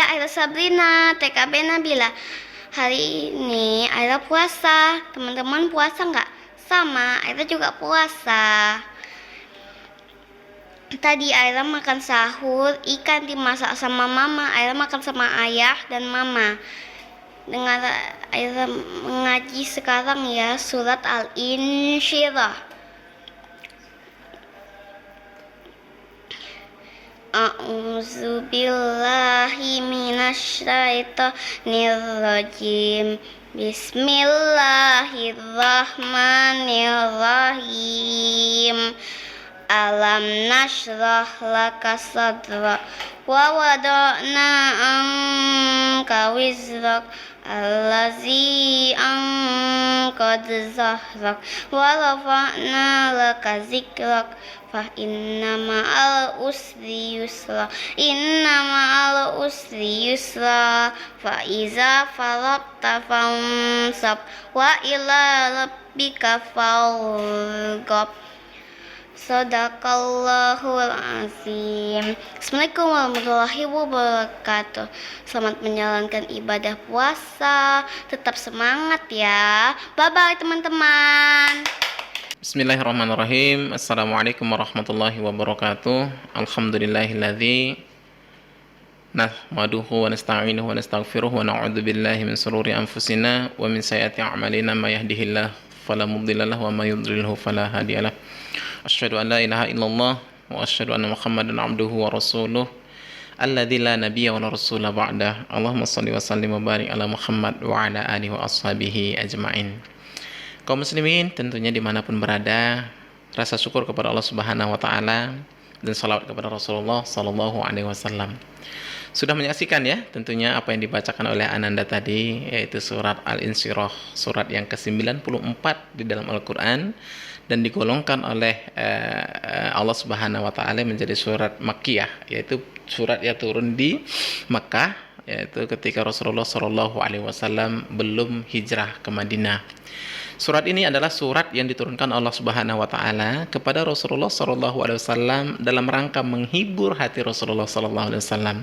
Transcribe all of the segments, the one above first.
Saya Aira Sabrina, TKB Nabila. Hari ini Aira puasa. Teman-teman puasa nggak? Sama, Aira juga puasa. Tadi Aira makan sahur, ikan dimasak sama mama. Aira makan sama ayah dan mama. Dengar Aira mengaji sekarang ya, surat Al-Insyirah. A'udzu billahi minasyaitonir rajim. Bismillahirrahmanirrahim. Alam nashrah laka sadrak wa wada'na anka wizrak allazi anqad zahrak wa rafa'na laka zikrak fa inna ma'al usri yusra fa iza faragta fansab wa ila rabbika farghab. Sadaqallahul azim. Assalamualaikum warahmatullahi wabarakatuh. Selamat menjalankan ibadah puasa. Tetap semangat ya. Bye bye teman-teman. Bismillahirrahmanirrahim. Assalamualaikum warahmatullahi wabarakatuh. Alhamdulillahilladzi nahmaduhu wa nasta'inuhu wa nastaghfiruh wa na'udzu billahi min shururi anfusina wa min sayyiati a'malina may yahdihillahu fala mudilla lahu wa may yudlilhu fala hadiyalah. Asyhadu an la ilaha illallah wa asyhadu anna Muhammadan abduhu wa rasuluh alladzi la nabiyya wa la rasula ba'dah. Allahumma shalli wa sallim wa barik ala Muhammad wa ala alihi wa ashabihi ajmain. Kaum muslimin tentunya dimanapun berada, rasa syukur kepada Allah Subhanahu wa taala dan salawat kepada Rasulullah sallallahu alaihi wasallam. Sudah menyaksikan ya tentunya apa yang dibacakan oleh Ananda tadi, yaitu surat Al-Insyirah, surat yang ke-94 di dalam Al-Qur'an dan digolongkan oleh Allah Subhanahu wa taala menjadi surat Makkiyah, yaitu surat yang turun di Makkah, yaitu ketika Rasulullah sallallahu alaihi wasallam belum hijrah ke Madinah. Surat ini adalah surat yang diturunkan Allah Subhanahu wa taala kepada Rasulullah sallallahu alaihi wasallam dalam rangka menghibur hati Rasulullah sallallahu alaihi wasallam.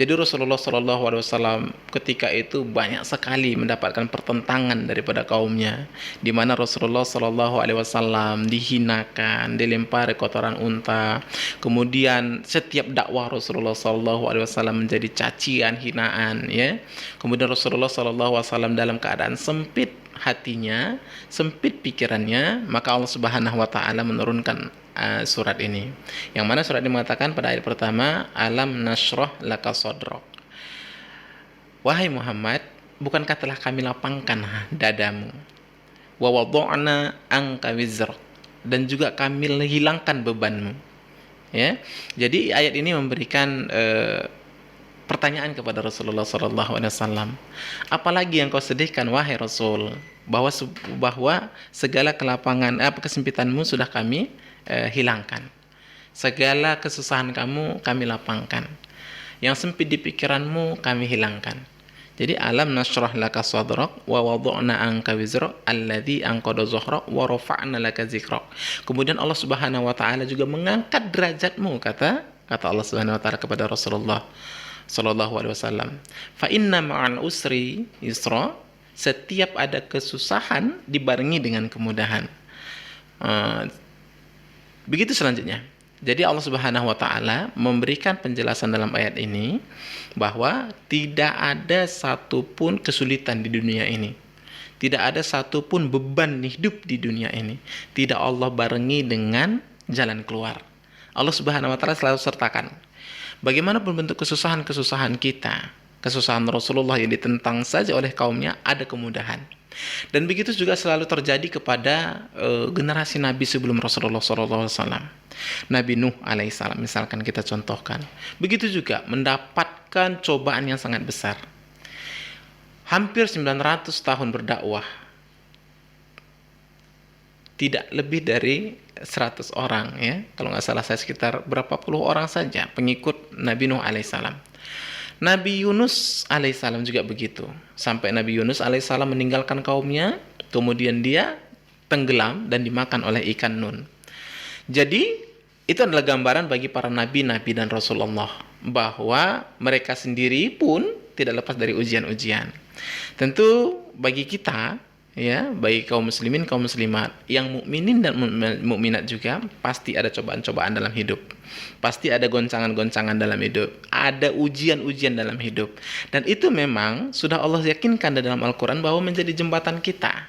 Jadi Rasulullah sallallahu alaihi wasallam ketika itu banyak sekali mendapatkan pertentangan daripada kaumnya, di mana Rasulullah sallallahu alaihi wasallam dihinakan, dilempari kotoran unta. Kemudian setiap dakwah Rasulullah sallallahu alaihi wasallam menjadi cacian, hinaan ya. Kemudian Rasulullah sallallahu alaihi wasallam dalam keadaan sempit hatinya, sempit pikirannya, maka Allah Subhanahu wa taala menurunkan surat ini. Yang mana surat ini mengatakan pada ayat pertama, alam nashrah laka sadrak. Wahai Muhammad, bukankah telah kami lapangkan dadamu? Wa wada'na anka wizrak, dan juga kami hilangkan bebanmu. Ya. Jadi ayat ini memberikan pertanyaan kepada Rasulullah SAW. Apalagi yang kau sedihkan wahai Rasul, bahwa segala kelapangan kesempitanmu sudah kami hilangkan, segala kesusahan kamu kami lapangkan, yang sempit di pikiranmu kami hilangkan. Jadi alam nashrah laka sadrak wa wada'na anka wizrak alladzi anqadha dhahrak wa rafa'na laka zikrak. Kemudian Allah Subhanahu wa taala juga mengangkat derajatmu, kata Allah Subhanahu wa taala kepada Rasulullah sallallahu alaihi wasallam. Fa inna ma'al usri yusra. Setiap ada kesusahan dibarengi dengan kemudahan. Begitu selanjutnya. Jadi Allah Subhanahu wa taala memberikan penjelasan dalam ayat ini bahwa tidak ada satupun kesulitan di dunia ini. Tidak ada satupun beban hidup di dunia ini. Tidak Allah barengi dengan jalan keluar. Allah Subhanahu wa taala selalu sertakan. Bagaimanapun bentuk kesusahan-kesusahan kita, kesusahan Rasulullah yang ditentang saja oleh kaumnya, ada kemudahan. Dan begitu juga selalu terjadi kepada generasi Nabi sebelum Rasulullah SAW. Nabi Nuh alaihissalam misalkan kita contohkan. Begitu juga mendapatkan cobaan yang sangat besar. Hampir 900 tahun berdakwah. Tidak lebih dari 100 orang ya. Kalau nggak salah saya sekitar berapa puluh orang saja pengikut Nabi Nuh alaihissalam. Nabi Yunus alaihissalam juga begitu. Sampai Nabi Yunus alaihissalam meninggalkan kaumnya, kemudian dia tenggelam dan dimakan oleh ikan nun. Jadi Itu adalah gambaran bagi para nabi-nabi dan Rasulullah bahwa mereka sendiri pun tidak lepas dari ujian-ujian. Tentu bagi kita, ya, bagi kaum muslimin, kaum muslimat yang mukminin dan mukminat juga pasti ada cobaan-cobaan dalam hidup. Pasti ada goncangan-goncangan dalam hidup, ada ujian-ujian dalam hidup. Dan itu memang sudah Allah yakinkan dalam Al-Qur'an bahwa menjadi jembatan kita.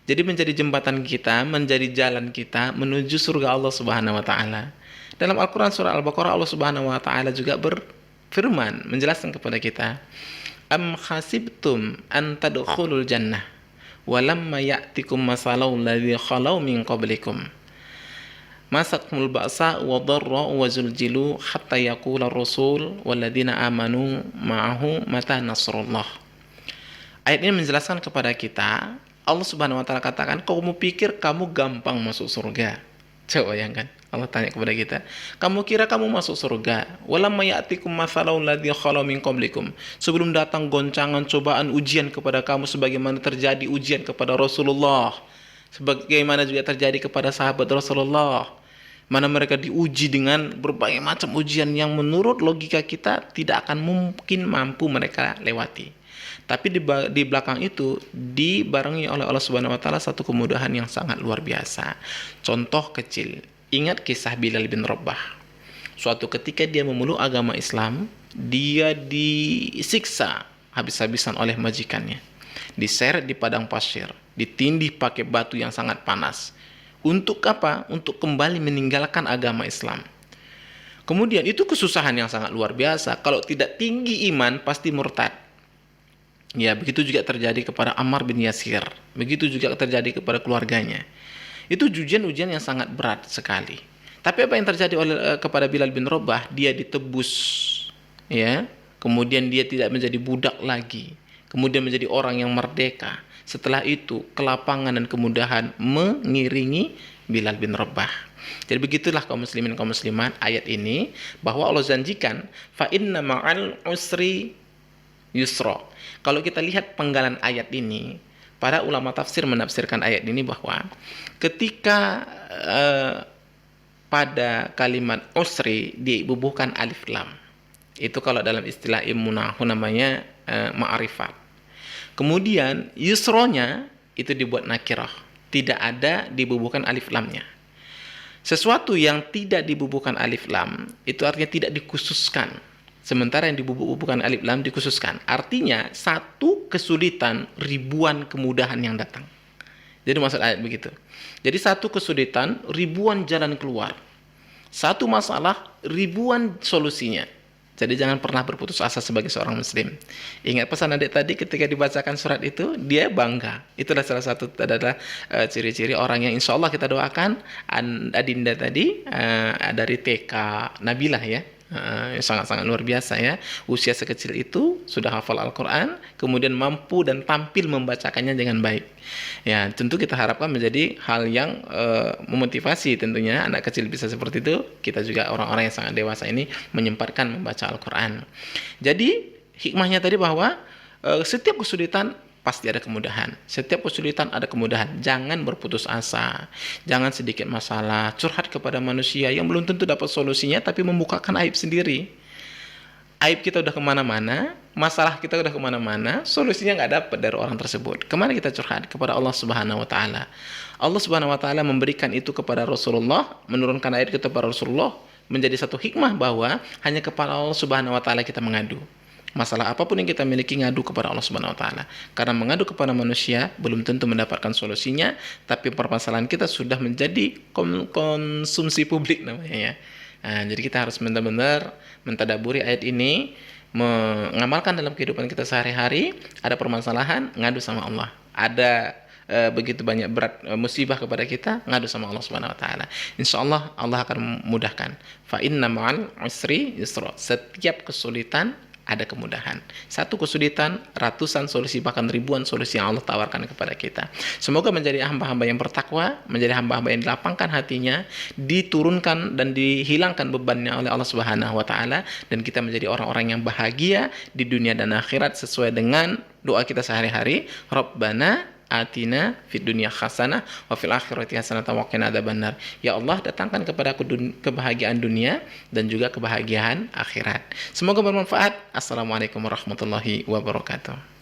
Jadi menjadi jembatan kita, menjadi jalan kita menuju surga Allah Subhanahu wa taala. Dalam Al-Qur'an surah Al-Baqarah Allah Subhanahu wa taala juga berfirman menjelaskan kepada kita, "Am khasibtum an tadkhulul jannah walamma ya'tikum masalul ladzi khalau min qablikum. Masatkumul ba'sa wa dharra wa zuljilu hatta yaqula ar-rasul walladzina amanu ma'ahu mata nasrullah." Ayat ini menjelaskan kepada kita, Allah Subhanahu wa taala katakan, kamu pikir kamu gampang masuk surga? Coba bayangkan, Allah tanya kepada kita, kamu kira kamu masuk surga? Walamma ya'tikum mathalul ladzi khalau min qablikum. Sebelum datang goncangan, cobaan, ujian kepada kamu sebagaimana terjadi ujian kepada Rasulullah, sebagaimana juga terjadi kepada sahabat Rasulullah. Mana mereka diuji dengan berbagai macam ujian yang menurut logika kita tidak akan mungkin mampu mereka lewati. Tapi di belakang itu dibarengi oleh Allah Subhanahu wa taala satu kemudahan yang sangat luar biasa. Contoh kecil, ingat kisah Bilal bin Rabah. Suatu ketika dia memeluk agama Islam, dia disiksa habis-habisan oleh majikannya. Diseret di padang pasir, ditindih pakai batu yang sangat panas. Untuk apa? Untuk kembali meninggalkan agama Islam. Kemudian itu kesusahan yang sangat luar biasa. Kalau tidak tinggi iman pasti murtad. Ya, begitu juga terjadi kepada Ammar bin Yasir. Begitu juga terjadi kepada keluarganya. Itu ujian-ujian yang sangat berat sekali. Tapi apa yang terjadi kepada Bilal bin Rabah? Dia ditebus, ya. Kemudian dia tidak menjadi budak lagi. Kemudian menjadi orang yang merdeka. Setelah itu, kelapangan dan kemudahan mengiringi Bilal bin Rabah. Jadi begitulah kaum muslimin kaum muslimat ayat ini, bahwa Allah janjikan fa inna ma'al usri yusra. Kalau kita lihat penggalan ayat ini, para ulama tafsir menafsirkan ayat ini bahwa ketika pada kalimat usri dibubuhkan alif lam. Itu kalau dalam istilah ilmu nahwu namanya ma'rifat. Kemudian yusronya itu dibuat nakirah, tidak ada dibubuhkan alif lamnya. Sesuatu yang tidak dibubuhkan alif lam itu artinya tidak dikhususkan. Sementara yang dibubuhkan alif lam dikhususkan. Artinya satu kesulitan, ribuan kemudahan yang datang. Jadi maksud ayat begitu. Jadi satu kesulitan, ribuan jalan keluar. Satu masalah, ribuan solusinya. Jadi jangan pernah berputus asa sebagai seorang muslim. Ingat pesan adik tadi ketika dibacakan surat itu, dia bangga. Itulah salah satu adalah ciri-ciri orang yang insya Allah kita doakan. Adinda tadi dari TK Nabilah ya. Sangat-sangat luar biasa ya. Usia sekecil itu sudah hafal Al-Quran, kemudian mampu dan tampil membacakannya dengan baik. Ya, tentu kita harapkan menjadi hal yang memotivasi tentunya anak kecil bisa seperti itu. Kita juga orang-orang yang sangat dewasa ini menyempatkan membaca Al-Quran. Jadi hikmahnya tadi bahwa setiap kesulitan pasti ada kemudahan. Setiap kesulitan ada kemudahan. Jangan berputus asa. Jangan sedikit masalah curhat kepada manusia yang belum tentu dapat solusinya, tapi membukakan aib sendiri. Aib kita udah kemana-mana, masalah kita udah kemana-mana, solusinya nggak dapat dari orang tersebut. Kemana kita curhat? Kepada Allah Subhanahu Wa Taala. Allah Subhanahu Wa Taala memberikan itu kepada Rasulullah, menurunkan ayat itu kepada Rasulullah, menjadi satu hikmah bahwa hanya kepada Allah Subhanahu Wa Taala kita mengadu. Masalah apapun yang kita miliki ngadu kepada Allah Subhanahu wa taala. Karena mengadu kepada manusia belum tentu mendapatkan solusinya, tapi permasalahan kita sudah menjadi konsumsi publik namanya ya. Nah, jadi kita harus benar-benar mentadaburi ayat ini, mengamalkan dalam kehidupan kita sehari-hari. Ada permasalahan, ngadu sama Allah. Ada begitu banyak berat musibah kepada kita, ngadu sama Allah Subhanahu wa taala. Insyaallah Allah akan memudahkan. Fa inna ma'al usri yusra. Setiap kesulitan ada kemudahan. Satu kesulitan, ratusan solusi, bahkan ribuan solusi yang Allah tawarkan kepada kita. Semoga menjadi hamba-hamba yang bertakwa, menjadi hamba-hamba yang dilapangkan hatinya, diturunkan dan dihilangkan bebannya oleh Allah Subhanahu wa taala, dan kita menjadi orang-orang yang bahagia di dunia dan akhirat sesuai dengan doa kita sehari-hari. Rabbana atina fid dunya hasanah wa fil akhirati hasanah wa qina adzabannar. Ya Allah, datangkan kepadaku kebahagiaan dunia dan juga kebahagiaan akhirat. Semoga bermanfaat. Assalamualaikum warahmatullahi wabarakatuh.